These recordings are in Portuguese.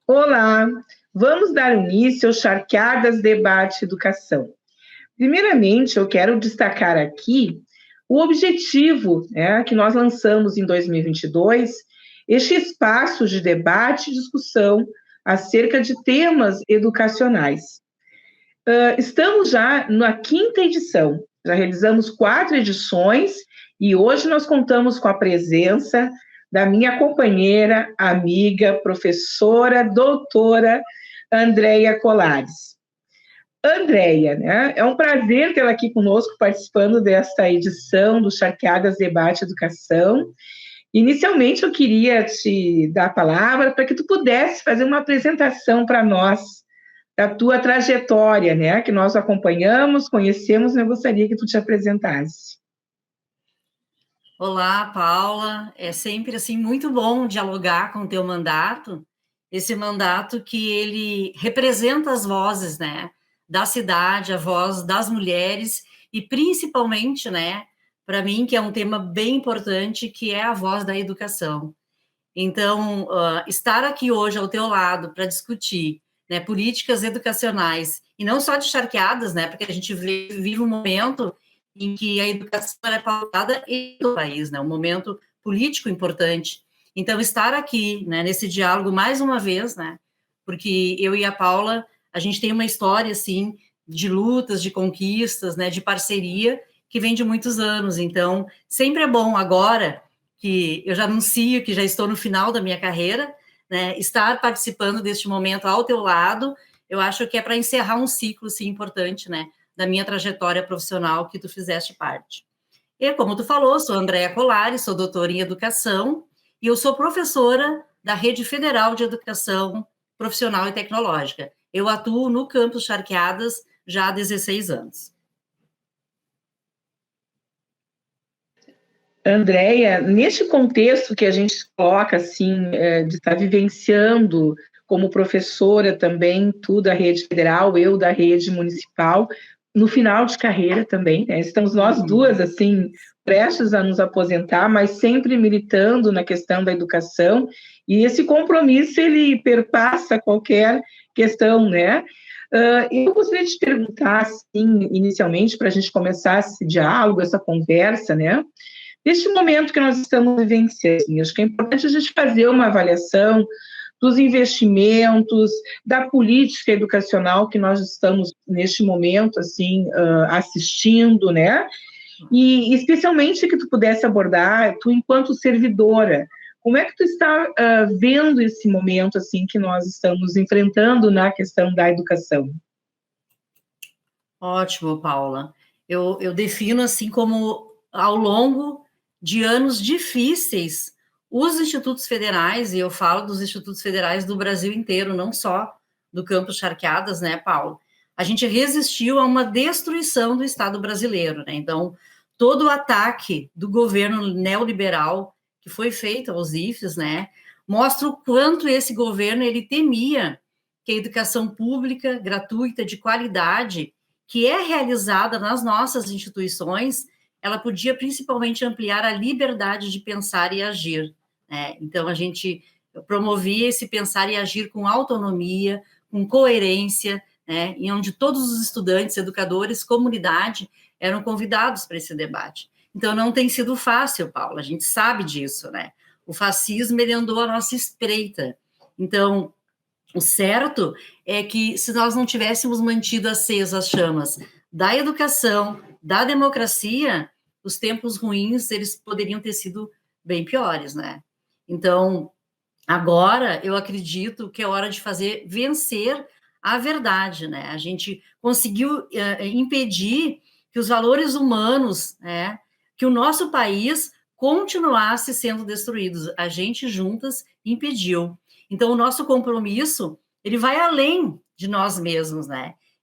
Olá, vamos dar início ao Charqueadas Debate Educação. Primeiramente, eu quero destacar aqui o objetivo, que nós lançamos em 2022, este espaço de debate e discussão acerca de temas educacionais. Estamos já na quinta edição, já realizamos 4 edições e hoje nós contamos com a presença da minha companheira, amiga, professora, doutora Andréia Colares. Andréia, é um prazer tê-la aqui conosco participando desta edição do Charqueadas Debate Educação. Inicialmente, eu queria te dar a palavra para que tu pudesse fazer uma apresentação para nós da tua trajetória, que nós acompanhamos, conhecemos, e eu gostaria que tu te apresentasse. Olá, Paula. É sempre assim muito bom dialogar com o teu mandato, esse mandato que ele representa as vozes, da cidade, a voz das mulheres e principalmente, para mim, que é um tema bem importante, que é a voz da educação. Então, estar aqui hoje ao teu lado para discutir, políticas educacionais e não só de charqueadas, porque a gente vive um momento em que a educação é pautada em todo o país, um momento político importante. Então, estar aqui, nesse diálogo mais uma vez, porque eu e a Paula, a gente tem uma história, assim, de lutas, de conquistas, de parceria, que vem de muitos anos. Então, sempre é bom agora, que eu já anuncio que já estou no final da minha carreira, estar participando deste momento ao teu lado, eu acho que é para encerrar um ciclo, assim, importante, da minha trajetória profissional que tu fizeste parte. E, como tu falou, sou Andréia Colares, sou doutora em Educação, e eu sou professora da Rede Federal de Educação Profissional e Tecnológica. Eu atuo no campus Charqueadas já há 16 anos. Andréia, neste contexto que a gente coloca, assim, de estar vivenciando como professora também, tu da rede federal, eu da rede municipal, no final de carreira também, estamos nós duas, assim, prestes a nos aposentar, mas sempre militando na questão da educação, e esse compromisso, ele perpassa qualquer questão, eu gostaria de te perguntar, assim, inicialmente, para a gente começar esse diálogo, essa conversa, neste momento que nós estamos vivenciando, acho que é importante a gente fazer uma avaliação dos investimentos, da política educacional que nós estamos, neste momento, assim, assistindo, E, especialmente, que tu pudesse abordar, tu enquanto servidora, como é que tu está vendo esse momento, assim, que nós estamos enfrentando na questão da educação? Ótimo, Paula. Eu defino, assim, como ao longo de anos difíceis, os institutos federais, e eu falo dos institutos federais do Brasil inteiro, não só do campus Charqueadas, Paulo? A gente resistiu a uma destruição do Estado brasileiro, Então, todo o ataque do governo neoliberal que foi feito aos IFES, mostra o quanto esse governo ele temia que a educação pública, gratuita, de qualidade, que é realizada nas nossas instituições, ela podia principalmente ampliar a liberdade de pensar e agir. Então, a gente promovia esse pensar e agir com autonomia, com coerência, em onde todos os estudantes, educadores, comunidade, eram convidados para esse debate. Então, não tem sido fácil, Paula, a gente sabe disso, O fascismo, ele andou à nossa espreita. Então, o certo é que, se nós não tivéssemos mantido acesas as chamas da educação, da democracia, os tempos ruins, eles poderiam ter sido bem piores, Então, agora, eu acredito que é hora de fazer vencer a verdade, A gente conseguiu impedir que os valores humanos, que o nosso país continuasse sendo destruídos. A gente, juntas, impediu. Então, o nosso compromisso, ele vai além de nós mesmos,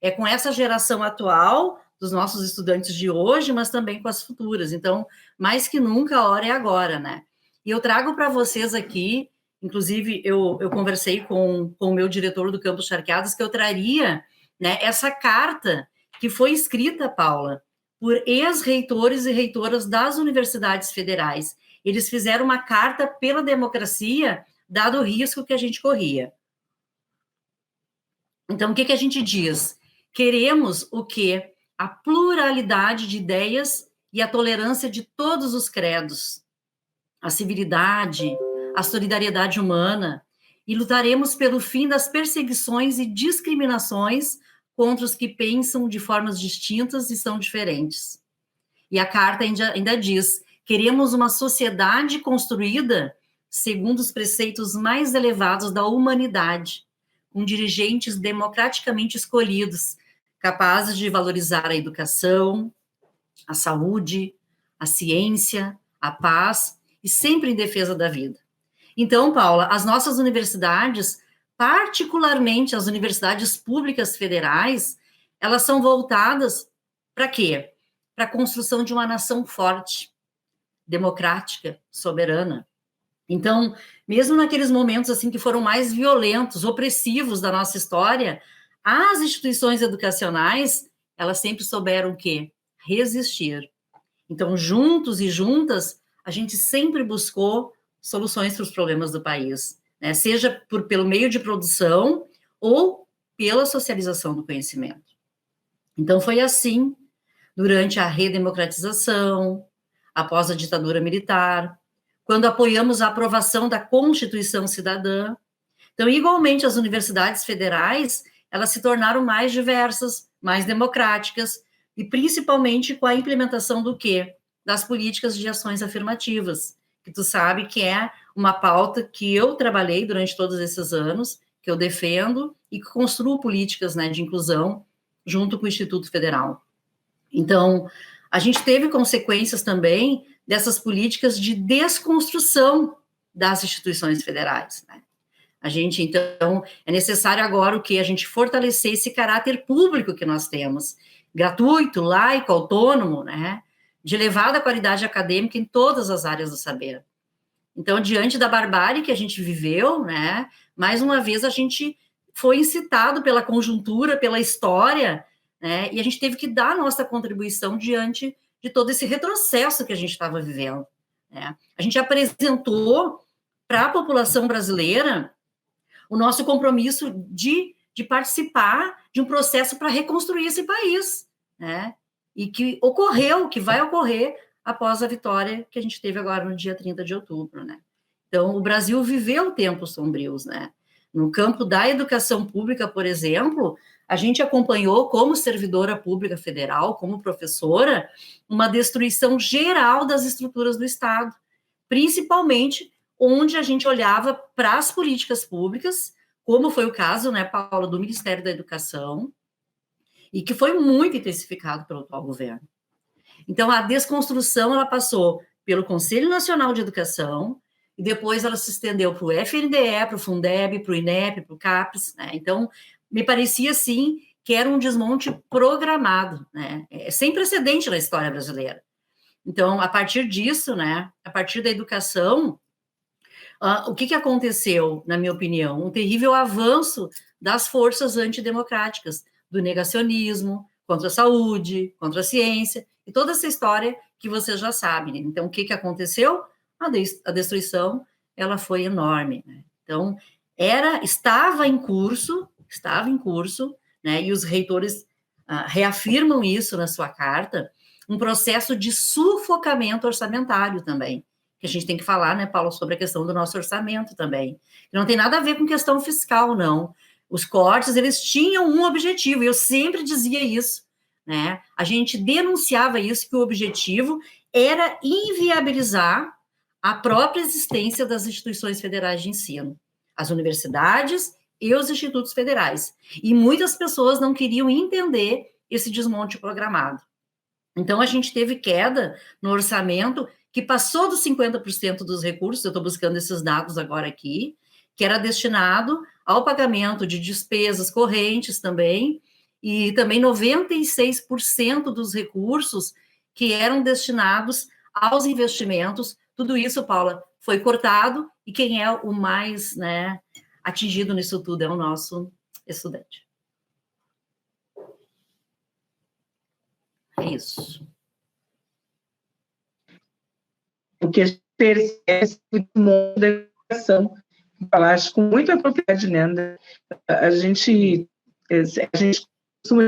É com essa geração atual, dos nossos estudantes de hoje, mas também com as futuras. Então, mais que nunca, a hora é agora, E eu trago para vocês aqui, inclusive, eu conversei com o meu diretor do Campus Charqueadas, que eu traria, essa carta que foi escrita, Paula, por ex-reitores e reitoras das universidades federais. Eles fizeram uma carta pela democracia, dado o risco que a gente corria. Então, o que a gente diz? Queremos o quê? A pluralidade de ideias e a tolerância de todos os credos, a civilidade, a solidariedade humana, e lutaremos pelo fim das perseguições e discriminações contra os que pensam de formas distintas e são diferentes. E a carta ainda diz: queremos uma sociedade construída segundo os preceitos mais elevados da humanidade, com dirigentes democraticamente escolhidos, capazes de valorizar a educação, a saúde, a ciência, a paz, e sempre em defesa da vida. Então, Paula, as nossas universidades, particularmente as universidades públicas federais, elas são voltadas para quê? Para a construção de uma nação forte, democrática, soberana. Então, mesmo naqueles momentos assim que foram mais violentos, opressivos da nossa história, as instituições educacionais, elas sempre souberam o quê? Resistir. Então, juntos e juntas, a gente sempre buscou soluções para os problemas do país, né? Seja pelo meio de produção ou pela socialização do conhecimento. Então, foi assim durante a redemocratização, após a ditadura militar, quando apoiamos a aprovação da Constituição Cidadã. Então, igualmente, as universidades federais, elas se tornaram mais diversas, mais democráticas, e principalmente com a implementação do quê? Das políticas de ações afirmativas, que tu sabe que é uma pauta que eu trabalhei durante todos esses anos, que eu defendo e que construo políticas, né, de inclusão junto com o Instituto Federal. Então, a gente teve consequências também dessas políticas de desconstrução das instituições federais, né? A gente, então, é necessário agora o quê? A gente fortalecer esse caráter público que nós temos, gratuito, laico, autônomo, né? De elevada qualidade acadêmica em todas as áreas do saber. Então, diante da barbárie que a gente viveu, né? Mais uma vez, a gente foi incitado pela conjuntura, pela história, né? E a gente teve que dar a nossa contribuição diante de todo esse retrocesso que a gente estava vivendo, né? A gente apresentou para a população brasileira o nosso compromisso de participar de um processo para reconstruir esse país, né? E que ocorreu, que vai ocorrer após a vitória que a gente teve agora no dia 30 de outubro, né? Então, o Brasil viveu tempos sombrios, né? No campo da educação pública, por exemplo, a gente acompanhou, como servidora pública federal, como professora, uma destruição geral das estruturas do Estado, principalmente onde a gente olhava para as políticas públicas, como foi o caso, né, Paula, do Ministério da Educação, e que foi muito intensificado pelo atual governo. Então, a desconstrução, ela passou pelo Conselho Nacional de Educação, e depois ela se estendeu para o FNDE, para o Fundeb, para o INEP, para o CAPES, né? Então, me parecia, assim, que era um desmonte programado, né? É sem precedente na história brasileira. Então, a partir disso, né, a partir da educação, o que aconteceu, na minha opinião? Um terrível avanço das forças antidemocráticas, do negacionismo, contra a saúde, contra a ciência, e toda essa história que você já sabe, né? Então, o que aconteceu? A destruição, ela foi enorme, né? Então, estava em curso, né? E os reitores reafirmam isso na sua carta, um processo de sufocamento orçamentário também, que a gente tem que falar, né, Paulo, sobre a questão do nosso orçamento também. Não tem nada a ver com questão fiscal, não. Os cortes, eles tinham um objetivo, e eu sempre dizia isso, né? A gente denunciava isso, que o objetivo era inviabilizar a própria existência das instituições federais de ensino, as universidades e os institutos federais. E muitas pessoas não queriam entender esse desmonte programado. Então, a gente teve queda no orçamento, que passou dos 50% dos recursos, eu estou buscando esses dados agora aqui, que era destinado ao pagamento de despesas correntes também, e também 96% dos recursos que eram destinados aos investimentos. Tudo isso, Paula, foi cortado, e quem é o mais, né, atingido nisso tudo é o nosso estudante. É isso. O que a gente percebe no mundo da educação, falaste com muita propriedade, né? A gente a gente costuma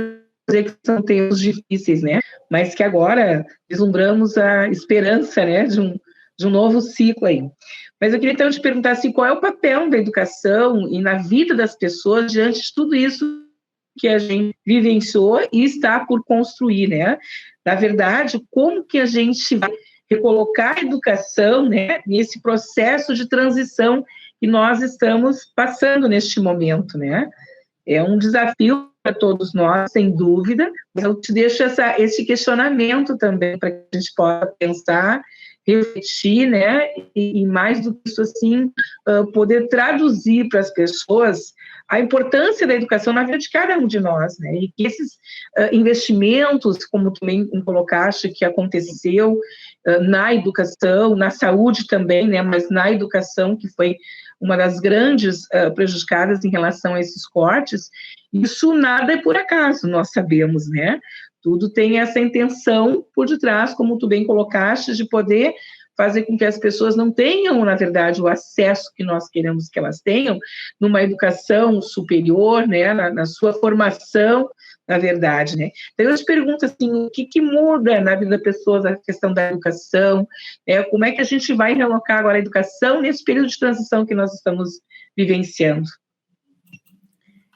dizer que são tempos difíceis, né? Mas que agora vislumbramos a esperança, né, de um novo ciclo aí. Mas eu queria então te perguntar assim, qual é o papel da educação e na vida das pessoas diante de tudo isso que a gente vivenciou e está por construir, né? Na verdade, como que a gente vai recolocar a educação, né, nesse processo de transição que nós estamos passando neste momento, né? É um desafio para todos nós, sem dúvida, mas eu te deixo esse questionamento também para que a gente possa pensar, refletir, né, e mais do que isso, assim, poder traduzir para as pessoas a importância da educação na vida de cada um de nós, né, e que esses investimentos, como tu bem colocaste, que aconteceu na educação, na saúde também, né, mas na educação, que foi uma das grandes prejudicadas em relação a esses cortes, isso nada é por acaso, nós sabemos, né? Tudo tem essa intenção por detrás, como tu bem colocaste, de poder fazer com que as pessoas não tenham, na verdade, o acesso que nós queremos que elas tenham numa educação superior, né, na sua formação, na verdade, né? Então, eu te pergunto, assim, o que muda na vida das pessoas a questão da educação, como é que a gente vai realocar agora a educação nesse período de transição que nós estamos vivenciando?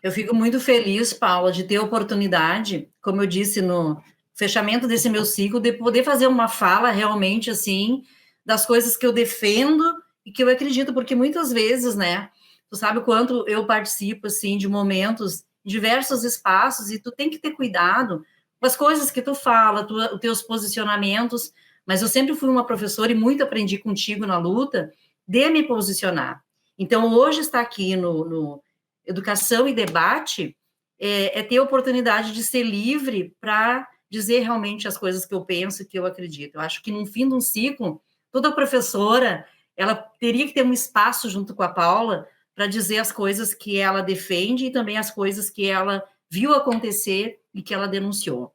Eu fico muito feliz, Paula, de ter a oportunidade, como eu disse no fechamento desse meu ciclo, de poder fazer uma fala realmente, assim, das coisas que eu defendo e que eu acredito, porque muitas vezes, né, tu sabe o quanto eu participo, assim, de momentos, diversos espaços, e tu tem que ter cuidado com as coisas que tu fala, os teus posicionamentos, mas eu sempre fui uma professora e muito aprendi contigo na luta de me posicionar. Então, hoje está aqui no Educação e Debate é ter a oportunidade de ser livre para dizer realmente as coisas que eu penso e que eu acredito. Eu acho que no fim de um ciclo, toda professora, ela teria que ter um espaço junto com a Paula para dizer as coisas que ela defende e também as coisas que ela viu acontecer e que ela denunciou.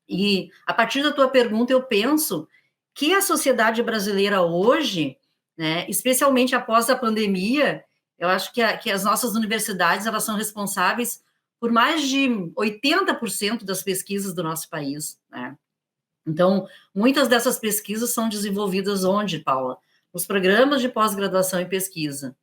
E a partir da tua pergunta, eu penso que a sociedade brasileira hoje, né, especialmente após a pandemia, eu acho que as nossas universidades, elas são responsáveis por mais de 80% das pesquisas do nosso país, né? Então, muitas dessas pesquisas são desenvolvidas onde, Paula? Nos programas de pós-graduação e pesquisa.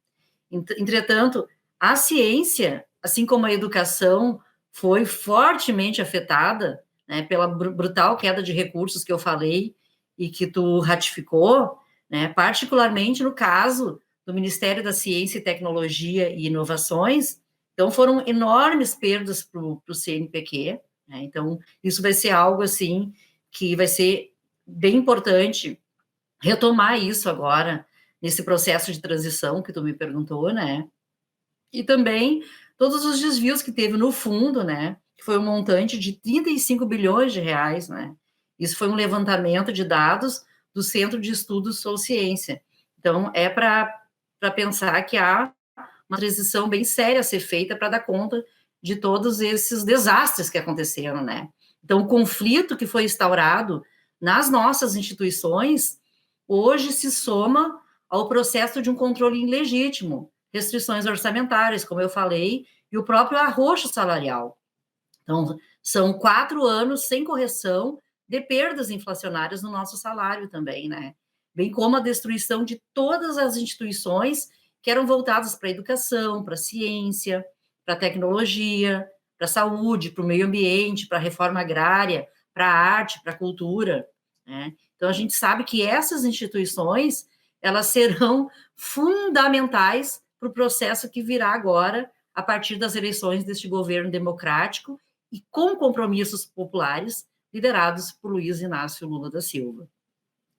Entretanto, a ciência, assim como a educação, foi fortemente afetada, né, pela brutal queda de recursos que eu falei e que tu ratificou, né, particularmente no caso do Ministério da Ciência e Tecnologia e Inovações. Então, foram enormes perdas para o CNPq, né? Então, isso vai ser algo, assim, que vai ser bem importante retomar isso agora, nesse processo de transição que tu me perguntou, né? E também todos os desvios que teve no fundo, né? Que foi um montante de 35 bilhões de reais, né? Isso foi um levantamento de dados do Centro de Estudos Sou Ciência. Então, é para pensar que há uma transição bem séria a ser feita para dar conta de todos esses desastres que aconteceram, né? Então, o conflito que foi instaurado nas nossas instituições hoje se soma ao processo de um controle ilegítimo, restrições orçamentárias, como eu falei, e o próprio arroxo salarial. Então, são 4 anos sem correção de perdas inflacionárias no nosso salário também, né? Bem como a destruição de todas as instituições que eram voltadas para a educação, para a ciência, para a tecnologia, para a saúde, para o meio ambiente, para a reforma agrária, para a arte, para a cultura, né? Então, a gente sabe que essas instituições, elas serão fundamentais para o processo que virá agora, a partir das eleições deste governo democrático e com compromissos populares liderados por Luiz Inácio Lula da Silva.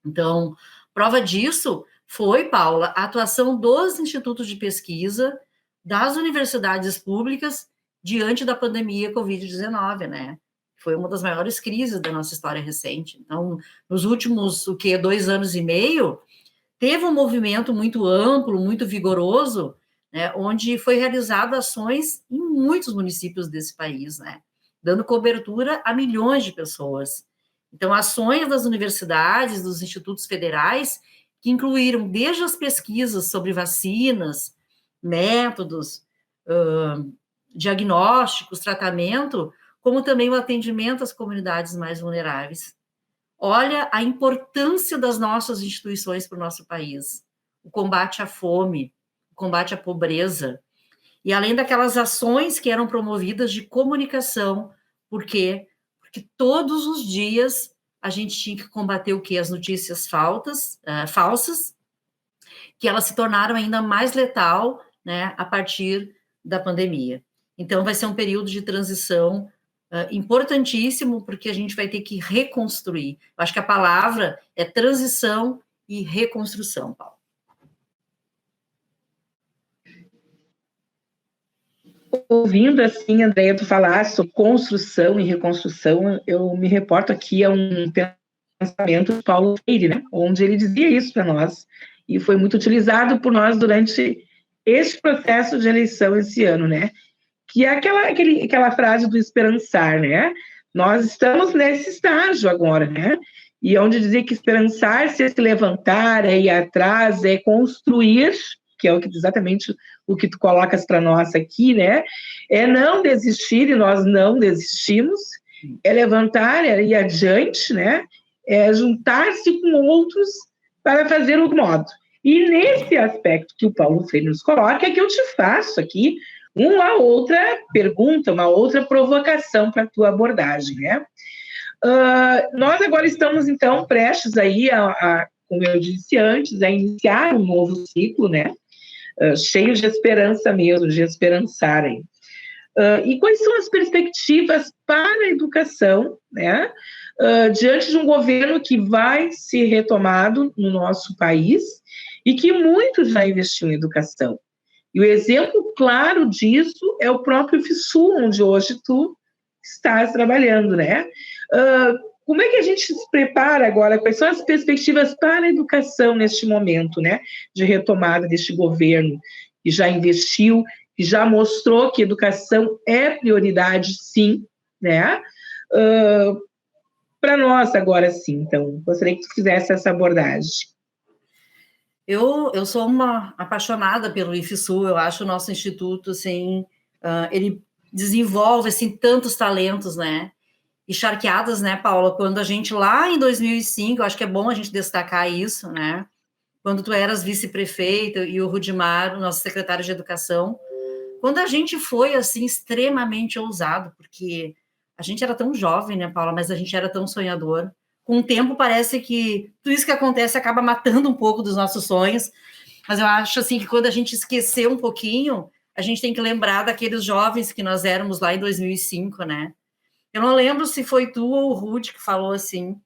Então, prova disso foi, Paula, a atuação dos institutos de pesquisa, das universidades públicas, diante da pandemia Covid-19, né? Foi uma das maiores crises da nossa história recente. Então, nos últimos, 2 anos e meio, teve um movimento muito amplo, muito vigoroso, né, onde foi realizado ações em muitos municípios desse país, né, dando cobertura a milhões de pessoas. Então, ações das universidades, dos institutos federais, que incluíram desde as pesquisas sobre vacinas, métodos, diagnósticos, tratamento, como também o atendimento às comunidades mais vulneráveis. Olha a importância das nossas instituições para o nosso país. O combate à fome, o combate à pobreza, e além daquelas ações que eram promovidas de comunicação. Por quê? Porque todos os dias a gente tinha que combater o quê? As notícias falsas, que elas se tornaram ainda mais letal, né, a partir da pandemia. Então, vai ser um período de transição importantíssimo, porque a gente vai ter que reconstruir. Eu acho que a palavra é transição e reconstrução, Paulo. Ouvindo assim, Andréia, tu falar sobre construção e reconstrução, eu me reporto aqui a um pensamento de Paulo Freire, né, onde ele dizia isso para nós, e foi muito utilizado por nós durante este processo de eleição esse ano, né, que é aquela frase do esperançar, né, nós estamos nesse estágio agora, né, e onde dizia que esperançar-se é se levantar, é ir atrás, é construir, que é exatamente o que tu colocas para nós aqui, né? É não desistir, e nós não desistimos, é levantar, é ir adiante, né? É juntar-se com outros para fazer o modo. E nesse aspecto que o Paulo Freire nos coloca, é que eu te faço aqui uma outra pergunta, uma outra provocação para a tua abordagem, né? Nós agora estamos, então, prestes aí, como eu disse antes, a iniciar um novo ciclo, né? Cheio de esperança mesmo, de esperançarem. E quais são as perspectivas para a educação, né, diante de um governo que vai ser retomado no nosso país e que muito já investiu em educação? E o exemplo claro disso é o próprio FISU, onde hoje tu estás trabalhando, né? Como é que a gente se prepara agora? Quais são as perspectivas para a educação neste momento, né, de retomada deste governo que já investiu, que já mostrou que educação é prioridade, sim, né? Para nós agora, sim. Então, gostaria que tu fizesse essa abordagem. Eu sou uma apaixonada pelo IFSU. Eu acho o nosso instituto, assim, ele desenvolve, assim, tantos talentos, né? E Charqueadas, né, Paula, quando a gente lá em 2005, eu acho que é bom a gente destacar isso, né, quando tu eras vice-prefeita e o Rudimar, o nosso secretário de educação, quando a gente foi, assim, extremamente ousado, porque a gente era tão jovem, né, Paula, mas a gente era tão sonhador. Com o tempo parece que tudo isso que acontece acaba matando um pouco dos nossos sonhos, mas eu acho, assim, que quando a gente esquecer um pouquinho, a gente tem que lembrar daqueles jovens que nós éramos lá em 2005, né. Eu não lembro se foi tu ou o Rude que falou assim,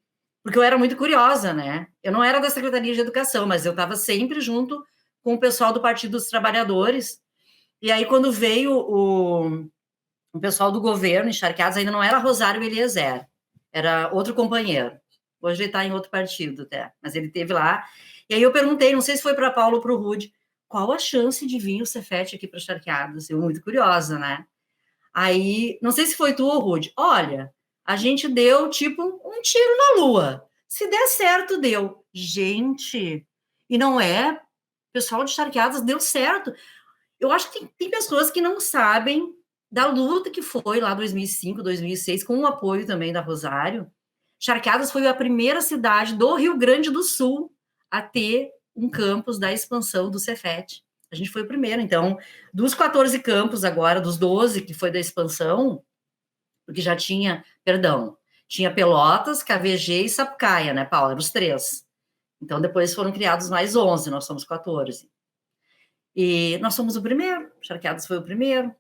porque eu era muito curiosa, né? Eu não era da Secretaria de Educação, mas eu estava sempre junto com o pessoal do Partido dos Trabalhadores. E aí, quando veio o pessoal do governo, encharqueados, ainda não era Rosário Eliezer, era outro companheiro. Hoje ele está em outro partido até, mas ele esteve lá. E aí eu perguntei, não sei se foi para Paulo ou para o Rude, qual a chance de vir o Cefet aqui para Charqueados? Eu muito curiosa, né? Aí, não sei se foi tu ou Rude, olha, a gente deu tipo um tiro na lua. Se der certo, deu. Gente, e não é? O pessoal de Charqueadas deu certo. Eu acho que tem pessoas que não sabem da luta que foi lá 2005, 2006, com o apoio também da Rosário. Charqueadas foi a primeira cidade do Rio Grande do Sul a ter um campus da expansão do Cefet. A gente foi o primeiro, então, dos 14 campos agora, dos 12 que foi da expansão, porque já tinha, tinha Pelotas, KVG e Sapucaia, né, Paula? Eram os 3. Então, depois foram criados mais 11, nós somos 14. E nós somos o primeiro, Charqueadas foi o primeiro.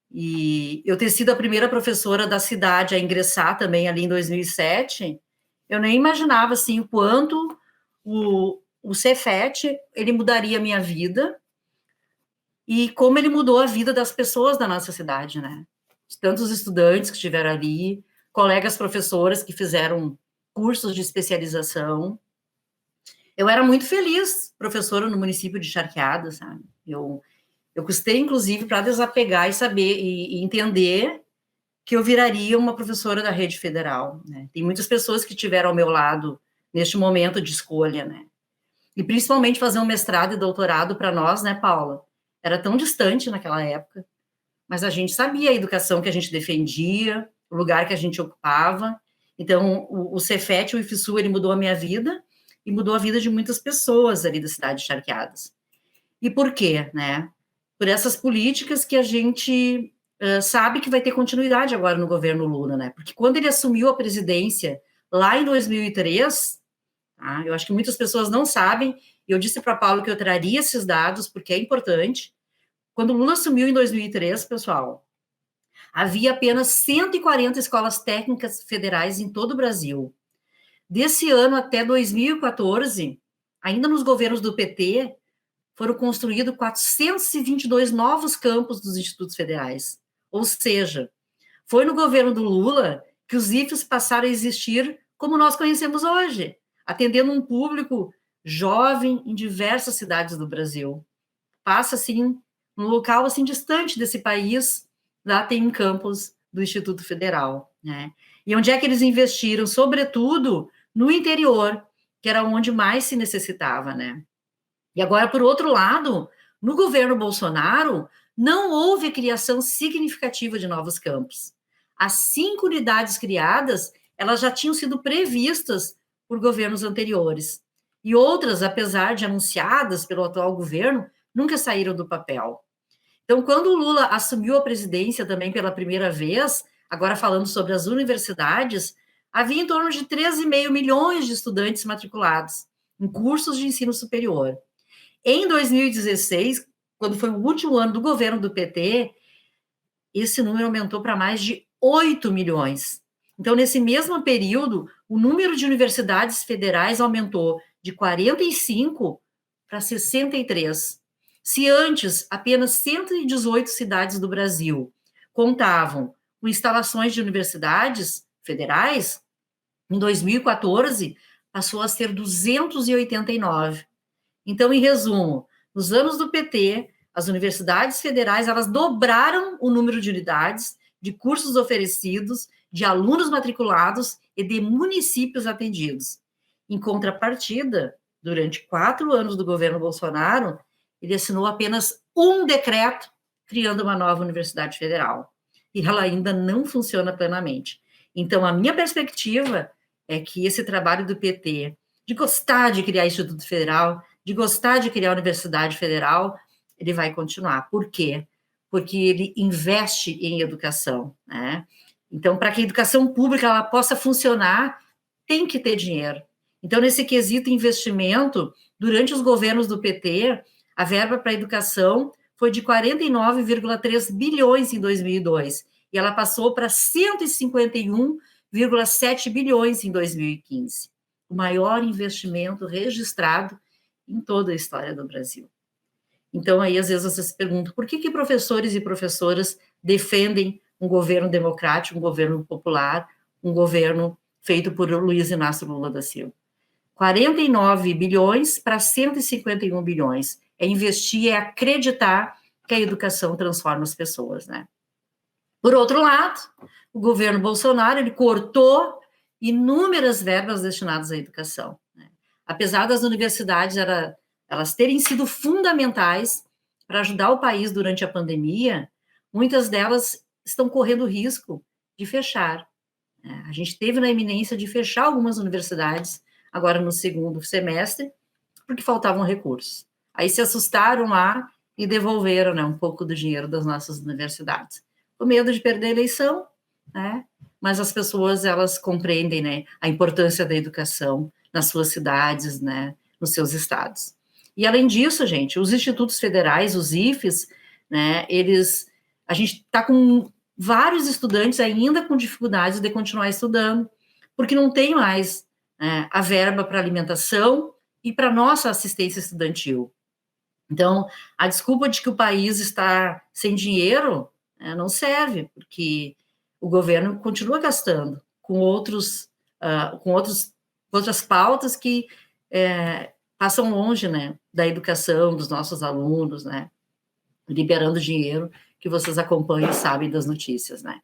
E eu ter sido a primeira professora da cidade a ingressar também ali em 2007, eu nem imaginava, assim, o quanto o Cefet, ele mudaria a minha vida, e como ele mudou a vida das pessoas da nossa cidade, né? Tantos estudantes que estiveram ali, colegas professoras que fizeram cursos de especialização. Eu era muito feliz, professora no município de Charqueadas, sabe? Eu custei, inclusive, para desapegar e saber e entender que eu viraria uma professora da rede federal, né? Tem muitas pessoas que estiveram ao meu lado neste momento de escolha, né? E principalmente fazer um mestrado e doutorado para nós, né, Paula? Era tão distante naquela época. mas a gente sabia a educação que a gente defendia, o lugar que a gente ocupava. Então, o Cefet, o IFSU, ele mudou a minha vida e mudou a vida de muitas pessoas ali da cidade de Charqueadas. E por quê, né? Por essas políticas que a gente sabe que vai ter continuidade agora no governo Lula, né? Porque quando ele assumiu a presidência lá em 2003, tá? Eu acho que muitas pessoas não sabem, e eu disse para Paulo que eu traria esses dados, porque é importante. Quando o Lula assumiu em 2003, pessoal, havia apenas 140 escolas técnicas federais em todo o Brasil. Desse ano até 2014, ainda nos governos do PT, foram construídos 422 novos campos dos institutos federais. Ou seja, foi no governo do Lula que os IFES passaram a existir como nós conhecemos hoje, atendendo um público jovem em diversas cidades do Brasil. Passa, assim, num local, assim, distante desse país, lá tem um campus do Instituto Federal, né? E onde é que eles investiram? Sobretudo no interior, que era onde mais se necessitava, né? E agora, por outro lado, no governo Bolsonaro, não houve criação significativa de novos campos. As 5 unidades criadas, elas já tinham sido previstas por governos anteriores. E outras, apesar de anunciadas pelo atual governo, nunca saíram do papel. Então, quando o Lula assumiu a presidência também pela primeira vez, agora falando sobre as universidades, havia em torno de 13,5 milhões de estudantes matriculados em cursos de ensino superior. Em 2016, quando foi o último ano do governo do PT, esse número aumentou para mais de 8 milhões. Então, nesse mesmo período, o número de universidades federais aumentou de 45 para 63. Se antes apenas 118 cidades do Brasil contavam com instalações de universidades federais, em 2014 passou a ser 289. Então, em resumo, nos anos do PT, as universidades federais, elas dobraram o número de unidades, de cursos oferecidos, de alunos matriculados e de municípios atendidos. Em contrapartida, durante 4 anos do governo Bolsonaro, ele assinou apenas um decreto criando uma nova universidade federal. E ela ainda não funciona plenamente. Então, a minha perspectiva é que esse trabalho do PT, de gostar de criar Instituto Federal, de gostar de criar a Universidade Federal, ele vai continuar. Por quê? Porque ele investe em educação, né? Então, para que a educação pública ela possa funcionar, tem que ter dinheiro. Então, nesse quesito investimento, durante os governos do PT, a verba para a educação foi de 49,3 bilhões em 2002, e ela passou para 151,7 bilhões em 2015. O maior investimento registrado em toda a história do Brasil. Então, aí, às vezes, você se pergunta, por que professores e professoras defendem um governo democrático, um governo popular, um governo feito por Luiz Inácio Lula da Silva? 49 bilhões para 151 bilhões. É investir, é acreditar que a educação transforma as pessoas, né? Por outro lado, o governo Bolsonaro, ele cortou inúmeras verbas destinadas à educação, né? Apesar das universidades elas terem sido fundamentais para ajudar o país durante a pandemia, muitas delas estão correndo risco de fechar. A gente teve na iminência de fechar algumas universidades agora no segundo semestre, porque faltavam recursos. Aí se assustaram lá e devolveram, né, um pouco do dinheiro das nossas universidades. Com medo de perder a eleição, né? Mas as pessoas, elas compreendem, né, a importância da educação nas suas cidades, né, nos seus estados. E além disso, gente, os institutos federais, os IFES, né, a gente está com vários estudantes ainda com dificuldades de continuar estudando, porque não tem mais a verba para alimentação e para nossa assistência estudantil. Então, a desculpa de que o país está sem dinheiro não serve, porque o governo continua gastando com outras pautas que passam longe, né, da educação dos nossos alunos, né, liberando dinheiro que vocês acompanham e sabem das notícias, né.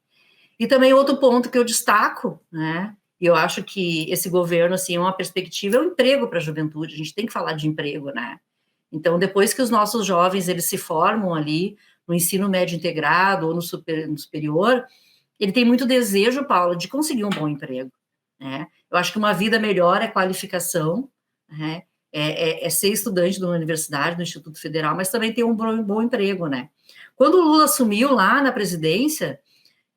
E também outro ponto que eu destaco, né, e eu acho que esse governo, assim, é uma perspectiva, é o emprego para a juventude, a gente tem que falar de emprego, né. Então, depois que os nossos jovens, eles se formam ali no ensino médio integrado ou no superior, ele tem muito desejo, Paulo, de conseguir um bom emprego, né? Eu acho que uma vida melhor é qualificação, né? É ser estudante de uma universidade, do Instituto Federal, mas também ter um bom emprego, né? Quando o Lula assumiu lá na presidência,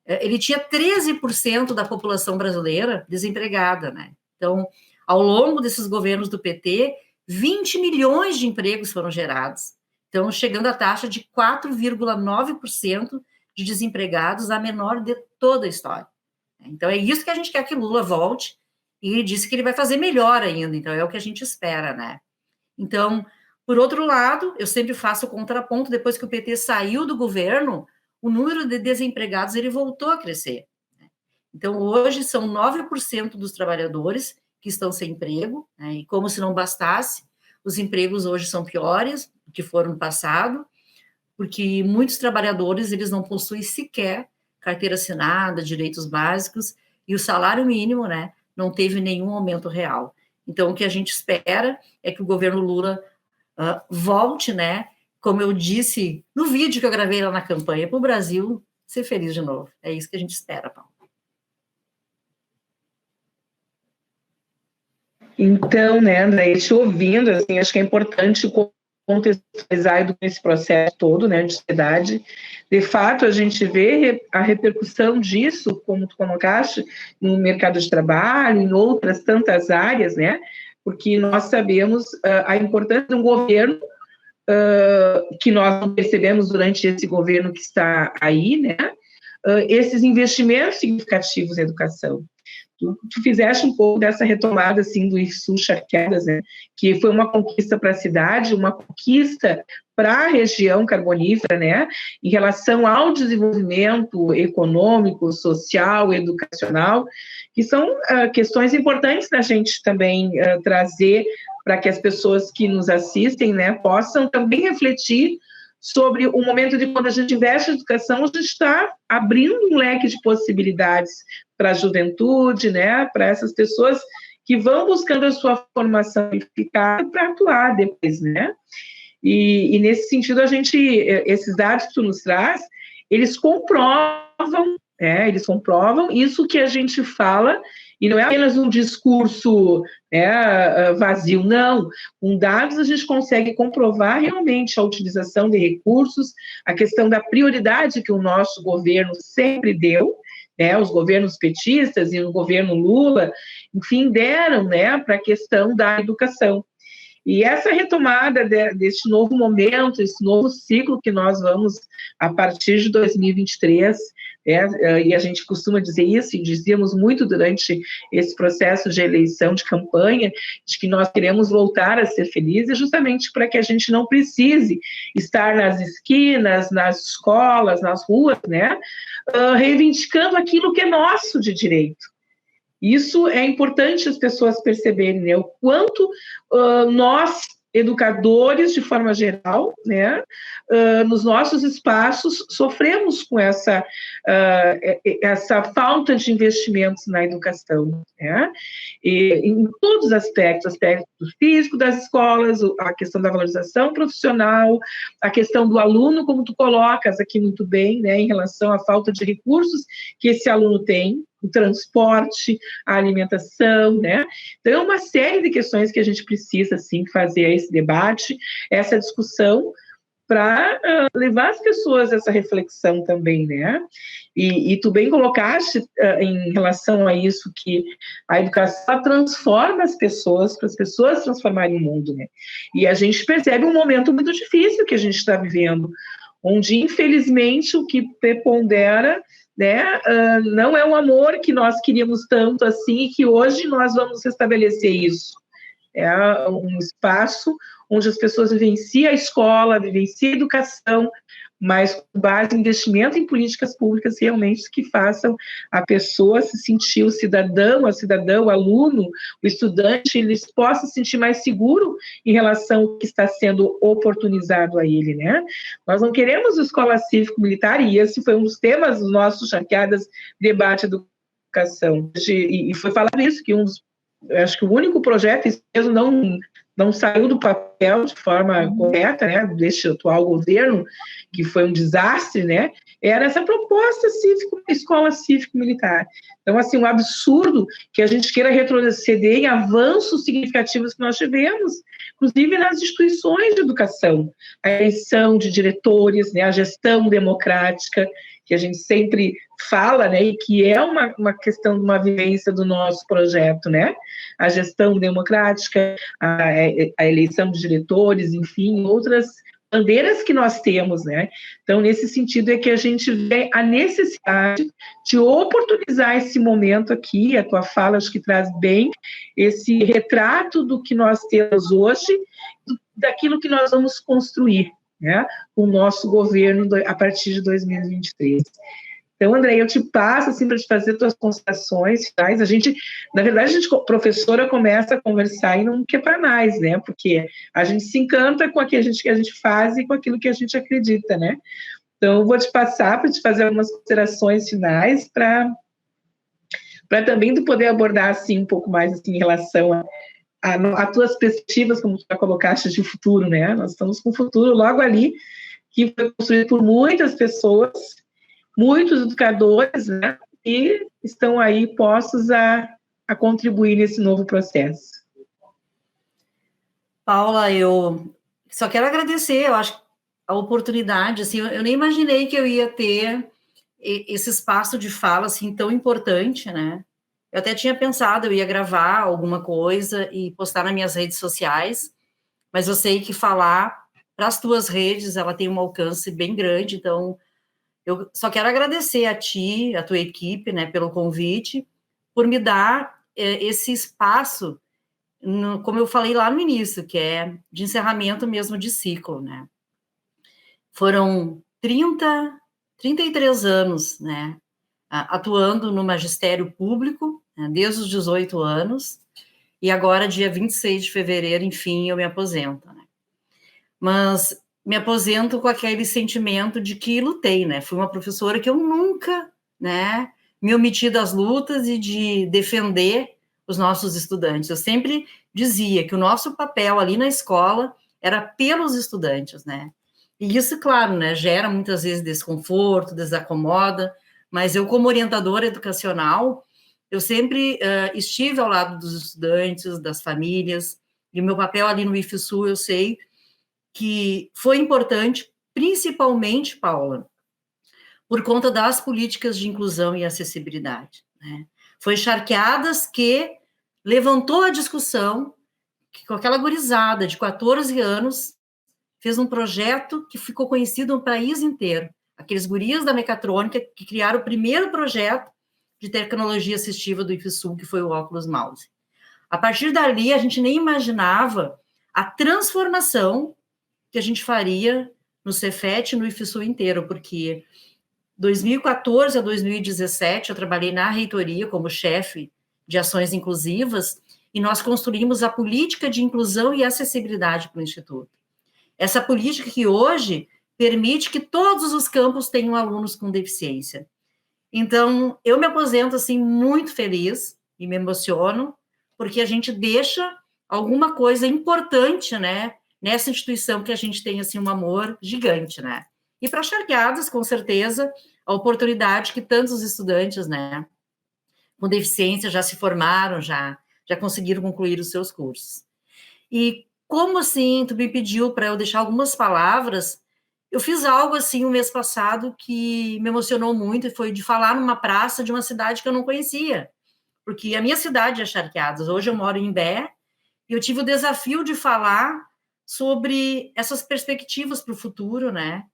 ele tinha 13% da população brasileira desempregada, né? Então, ao longo desses governos do PT, 20 milhões de empregos foram gerados. Então, chegando à taxa de 4,9% de desempregados, a menor de toda a história. Então, é isso que a gente quer que Lula volte, e ele disse que ele vai fazer melhor ainda, então é o que a gente espera, né? Então, por outro lado, eu sempre faço o contraponto, depois que o PT saiu do governo, o número de desempregados, ele voltou a crescer. Então, hoje, são 9% dos trabalhadores que estão sem emprego, né? E como se não bastasse, os empregos hoje são piores do que foram no passado, porque muitos trabalhadores, eles não possuem sequer carteira assinada, direitos básicos, e o salário mínimo, né, não teve nenhum aumento real. Então, o que a gente espera é que o governo Lula volte, né, como eu disse no vídeo que eu gravei lá na campanha, para o Brasil ser feliz de novo. É isso que a gente espera, Paulo. Então, né, André, te ouvindo, assim, acho que é importante contextualizar esse processo todo, né, de sociedade. De fato, a gente vê a repercussão disso, como tu colocaste, no mercado de trabalho, em outras tantas áreas, né, porque nós sabemos a importância de um governo que nós não percebemos durante esse governo que está aí, né, esses investimentos significativos em educação. Tu fizeste um pouco dessa retomada, assim, do Sul Charqueadas, né, que foi uma conquista para a cidade, uma conquista para a região carbonífera, né, em relação ao desenvolvimento econômico, social, educacional, que são questões importantes da gente também trazer para que as pessoas que nos assistem, né, possam também refletir sobre o momento de quando a gente investe em educação, a gente está abrindo um leque de possibilidades para a juventude, né, para essas pessoas que vão buscando a sua formação qualificada para atuar depois, né? E nesse sentido, esses dados que tu nos traz, eles comprovam isso que a gente fala, e não é apenas um discurso vazio, não. Com dados a gente consegue comprovar realmente a utilização de recursos, a questão da prioridade que o nosso governo sempre deu, os governos petistas e o governo Lula, enfim, deram, para a questão da educação. E essa retomada desse novo momento, esse novo ciclo que nós vamos, a partir de 2023, e a gente costuma dizer isso, e dizíamos muito durante esse processo de eleição, de campanha, de que nós queremos voltar a ser felizes, justamente para que a gente não precise estar nas esquinas, nas escolas, nas ruas, reivindicando aquilo que é nosso de direito. Isso é importante as pessoas perceberem, né? O quanto nós, educadores, de forma geral, nos nossos espaços, sofremos com essa falta de investimentos na educação, e, em todos os aspectos, aspecto físico das escolas, a questão da valorização profissional, a questão do aluno, como tu colocas aqui muito bem, em relação à falta de recursos que esse aluno tem, o transporte, a alimentação, Então, é uma série de questões que a gente precisa, sim, fazer esse debate, essa discussão, para levar as pessoas a essa reflexão também, E tu bem colocaste em relação a isso, que a educação transforma as pessoas, para as pessoas transformarem o mundo, E a gente percebe um momento muito difícil que a gente está vivendo, onde, infelizmente, o que prepondera não é o amor que nós queríamos tanto assim, e que hoje nós vamos restabelecer isso. É um espaço onde as pessoas vivenciam a escola, vivenciam a educação, mas com base em investimento em políticas públicas realmente que façam a pessoa se sentir, o cidadão, a cidadã, o aluno, o estudante, eles possam se sentir mais seguro em relação ao que está sendo oportunizado a ele, Nós não queremos escola cívico-militar, e esse foi um dos temas dos nossos Charqueadas debate da educação. E foi falado isso, que acho que o único projeto, isso mesmo não saiu do papel de forma correta, né, deste atual governo, que foi um desastre, né, era essa proposta escola cívico-militar. Então, assim, um absurdo que a gente queira retroceder em avanços significativos que nós tivemos, inclusive nas instituições de educação, a eleição de diretores, né, a gestão democrática, que a gente sempre fala, né, e que é uma questão de uma vivência do nosso projeto, né, a gestão democrática, a eleição de diretores, enfim, outras bandeiras que nós temos, né? Então, nesse sentido é que a gente vê a necessidade de oportunizar esse momento aqui, a tua fala acho que traz bem esse retrato do que nós temos hoje, daquilo que nós vamos construir, né? O nosso governo a partir de 2023. Então, André, eu te passo assim para te fazer tuas considerações finais. A gente, na verdade, professora, começa a conversar e não quer para mais, né? Porque a gente se encanta com aquilo que a gente faz e com aquilo que a gente acredita, né? Então, eu vou te passar para te fazer algumas considerações finais para também tu poder abordar assim um pouco mais assim em relação a tuas perspectivas, como tu já colocaste, de futuro, né? Nós estamos com o futuro logo ali, que foi construído por muitas pessoas, muitos educadores, né, e estão aí postos a contribuir nesse novo processo. Paula, eu só quero agradecer, eu acho, a oportunidade, assim, eu nem imaginei que eu ia ter esse espaço de fala, assim, tão importante, né? Eu até tinha pensado, eu ia gravar alguma coisa e postar nas minhas redes sociais, mas eu sei que falar para as tuas redes, ela tem um alcance bem grande, então eu só quero agradecer a ti, a tua equipe, né, pelo convite, por me dar esse espaço, como eu falei lá no início, que é de encerramento mesmo de ciclo, né. Foram 33 anos, né, atuando no magistério público, né, desde os 18 anos, e agora, dia 26 de fevereiro, enfim, eu me aposento, né. Mas me aposento com aquele sentimento de que lutei, né? Fui uma professora que eu nunca, né, me omiti das lutas e de defender os nossos estudantes. Eu sempre dizia que o nosso papel ali na escola era pelos estudantes, né? E isso, claro, né, gera muitas vezes desconforto, desacomoda, mas eu, como orientadora educacional, eu sempre estive ao lado dos estudantes, das famílias, e o meu papel ali no IFSU, eu sei que foi importante, principalmente, Paula, por conta das políticas de inclusão e acessibilidade, né? Foi Charqueadas que levantou a discussão, que com aquela gurizada de 14 anos, fez um projeto que ficou conhecido no país inteiro. Aqueles gurias da mecatrônica que criaram o primeiro projeto de tecnologia assistiva do IFSU, que foi o óculos mouse. A partir dali, a gente nem imaginava a transformação que a gente faria no Cefet e no IFSU inteiro, porque 2014 a 2017 eu trabalhei na reitoria como chefe de ações inclusivas e nós construímos a política de inclusão e acessibilidade para o Instituto. Essa política que hoje permite que todos os campos tenham alunos com deficiência. Então, eu me aposento, assim, muito feliz e me emociono, porque a gente deixa alguma coisa importante, né, nessa instituição que a gente tem, assim, um amor gigante, né? E para Charqueadas, com certeza, a oportunidade que tantos estudantes, né, com deficiência já se formaram, já conseguiram concluir os seus cursos. E como, assim, tu me pediu para eu deixar algumas palavras, eu fiz algo, assim, o mês passado que me emocionou muito, e foi de falar numa praça de uma cidade que eu não conhecia, porque a minha cidade é Charqueadas, hoje eu moro em Imbé, e eu tive o desafio de falar sobre essas perspectivas para o futuro, né?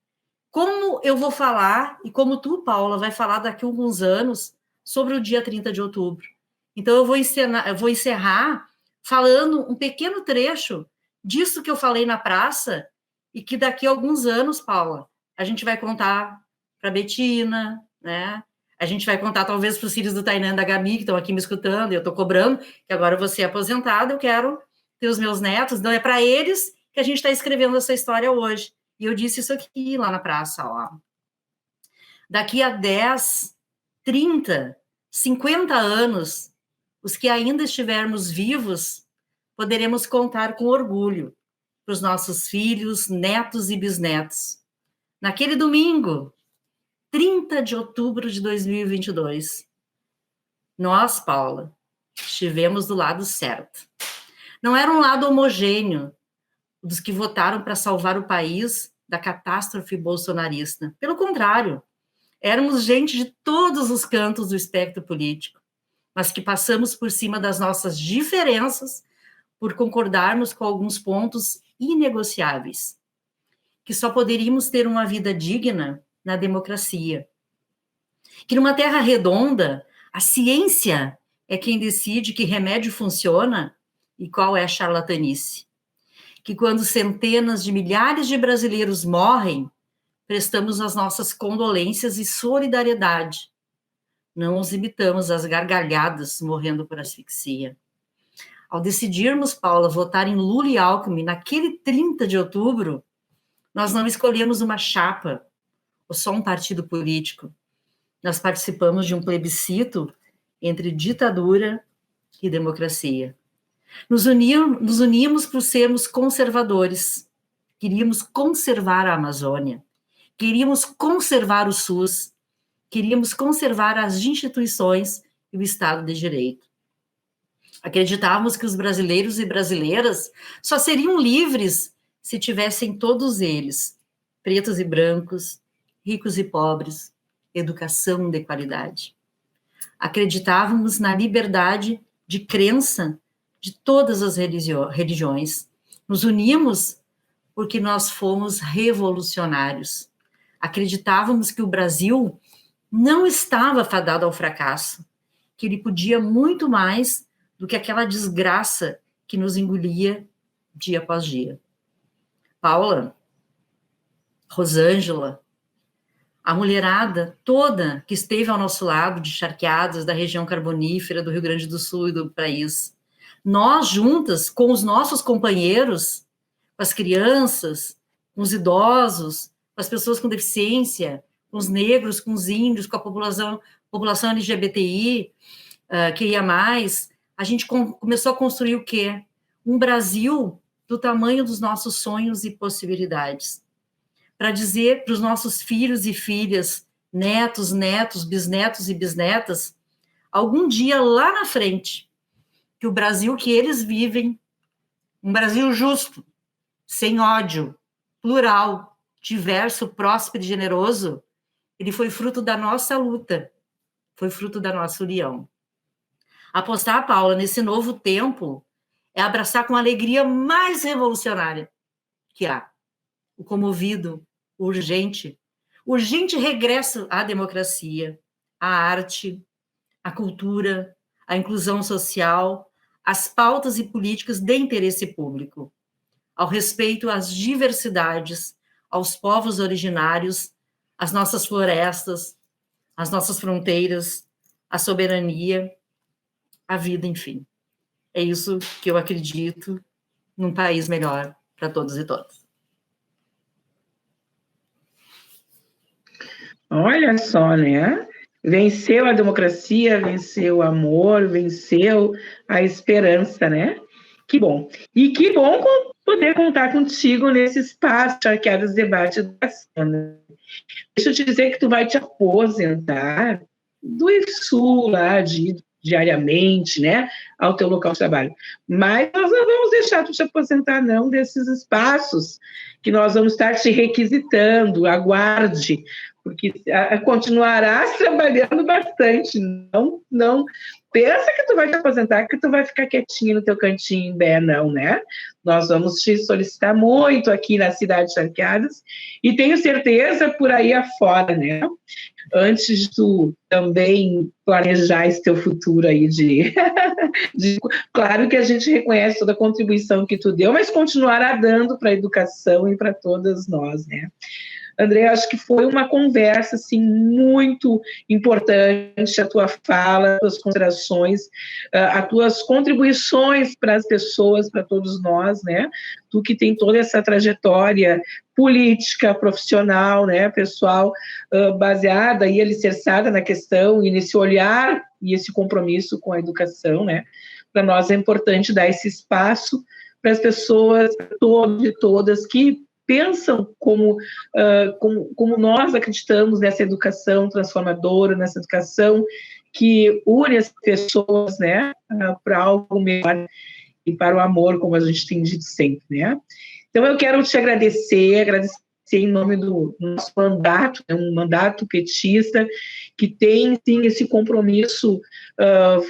Como eu vou falar, e como tu, Paula, vai falar daqui a alguns anos, sobre o dia 30 de outubro. Então, eu vou encerrar falando um pequeno trecho disso que eu falei na praça, e que daqui a alguns anos, Paula, a gente vai contar para a Betina, né? A gente vai contar, talvez, para os filhos do Tainan e da Gabi, que estão aqui me escutando, e eu estou cobrando, que agora eu vou ser aposentada, eu quero ter os meus netos, então é para eles que a gente está escrevendo essa história hoje. E eu disse isso aqui, lá na praça, ó. Daqui a 10, 30, 50 anos, os que ainda estivermos vivos, poderemos contar com orgulho para os nossos filhos, netos e bisnetos. Naquele domingo, 30 de outubro de 2022, nós, Paula, estivemos do lado certo. Não era um lado homogêneo dos que votaram para salvar o país da catástrofe bolsonarista. Pelo contrário, éramos gente de todos os cantos do espectro político, mas que passamos por cima das nossas diferenças por concordarmos com alguns pontos inegociáveis, que só poderíamos ter uma vida digna na democracia. Que numa terra redonda, a ciência é quem decide que remédio funciona e qual é a charlatanice. Que quando centenas de milhares de brasileiros morrem, prestamos as nossas condolências e solidariedade. Não os imitamos às gargalhadas morrendo por asfixia. Ao decidirmos, Paula, votar em Lula e Alckmin naquele 30 de outubro, nós não escolhemos uma chapa ou só um partido político. Nós participamos de um plebiscito entre ditadura e democracia. Nos unimos por sermos conservadores. Queríamos conservar a Amazônia. Queríamos conservar o SUS. Queríamos conservar as instituições e o Estado de Direito. Acreditávamos que os brasileiros e brasileiras só seriam livres se tivessem todos eles, pretos e brancos, ricos e pobres, educação de qualidade. Acreditávamos na liberdade de crença de todas as religiões. Nos unimos porque nós fomos revolucionários. Acreditávamos que o Brasil não estava fadado ao fracasso, que ele podia muito mais do que aquela desgraça que nos engolia dia após dia. Paula, Rosângela, a mulherada toda que esteve ao nosso lado, de charqueadas da região carbonífera do Rio Grande do Sul e do país, nós juntas, com os nossos companheiros, com as crianças, com os idosos, com as pessoas com deficiência, com os negros, com os índios, com a população LGBTI, que ia mais, a gente começou a construir o quê? Um Brasil do tamanho dos nossos sonhos e possibilidades. Para dizer para os nossos filhos e filhas, netos, bisnetos e bisnetas, algum dia lá na frente, que o Brasil que eles vivem, um Brasil justo, sem ódio, plural, diverso, próspero e generoso, ele foi fruto da nossa luta, foi fruto da nossa união. Apostar, Paula, nesse novo tempo é abraçar com a alegria mais revolucionária que há. O comovido, o urgente regresso à democracia, à arte, à cultura, à inclusão social, às pautas e políticas de interesse público, ao respeito às diversidades, aos povos originários, às nossas florestas, às nossas fronteiras, à soberania, à vida, enfim. É isso que eu acredito num país melhor para todos e todas. Olha só, né? Venceu a democracia, venceu o amor, venceu a esperança, né? Que bom. E que bom poder contar contigo nesse espaço Charqueadas Debate Educação. Deixa eu te dizer que tu vai te aposentar do IFSU lá diariamente, né, ao teu local de trabalho. Mas nós não vamos deixar tu te aposentar, não, desses espaços que nós vamos estar te requisitando, aguarde, porque continuarás trabalhando bastante, não pensa que tu vai te aposentar, que tu vai ficar quietinho no teu cantinho em Bé, não, né? Nós vamos te solicitar muito aqui na cidade de Charqueadas, e tenho certeza por aí afora, né? Antes de tu também planejar esse teu futuro aí claro que a gente reconhece toda a contribuição que tu deu, mas continuará dando para a educação e para todas nós, né? André, acho que foi uma conversa, assim, muito importante, a tua fala, as tuas considerações, as tuas contribuições para as pessoas, para todos nós, né? Tu que tem toda essa trajetória política, profissional, né, pessoal, baseada e alicerçada na questão, e nesse olhar e esse compromisso com a educação, né? para nós é importante dar esse espaço para as pessoas, todos e todas, que pensam como nós acreditamos nessa educação transformadora, nessa educação que une as pessoas, né, para algo melhor e para o amor, como a gente tem dito sempre, né? Então, eu quero te agradecer em nome do nosso mandato, né, um mandato petista, que tem, sim, esse compromisso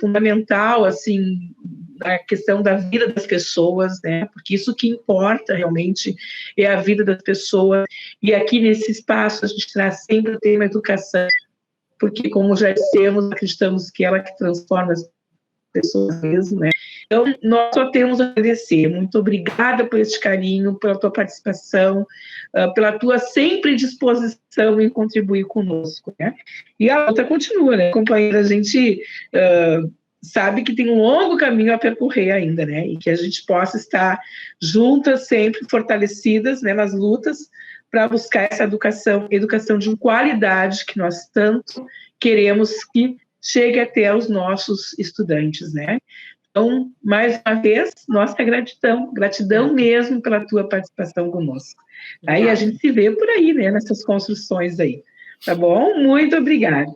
fundamental, assim, na questão da vida das pessoas, né, porque isso que importa, realmente, é a vida das pessoas, e aqui nesse espaço a gente traz sempre o tema educação, porque, como já dissemos, acreditamos que ela que transforma as pessoas mesmo, né? Então, nós só temos a agradecer. Muito obrigada por este carinho, pela tua participação, pela tua sempre disposição em contribuir conosco, né? E a outra continua, né, companheira? A gente sabe que tem um longo caminho a percorrer ainda, né? E que a gente possa estar juntas, sempre fortalecidas, né, nas lutas, para buscar essa educação de qualidade que nós tanto queremos que chegue até os nossos estudantes, né? Então, mais uma vez, nossa gratidão mesmo pela tua participação conosco. Aí a gente se vê por aí, né, nessas construções aí, tá bom? Muito obrigada.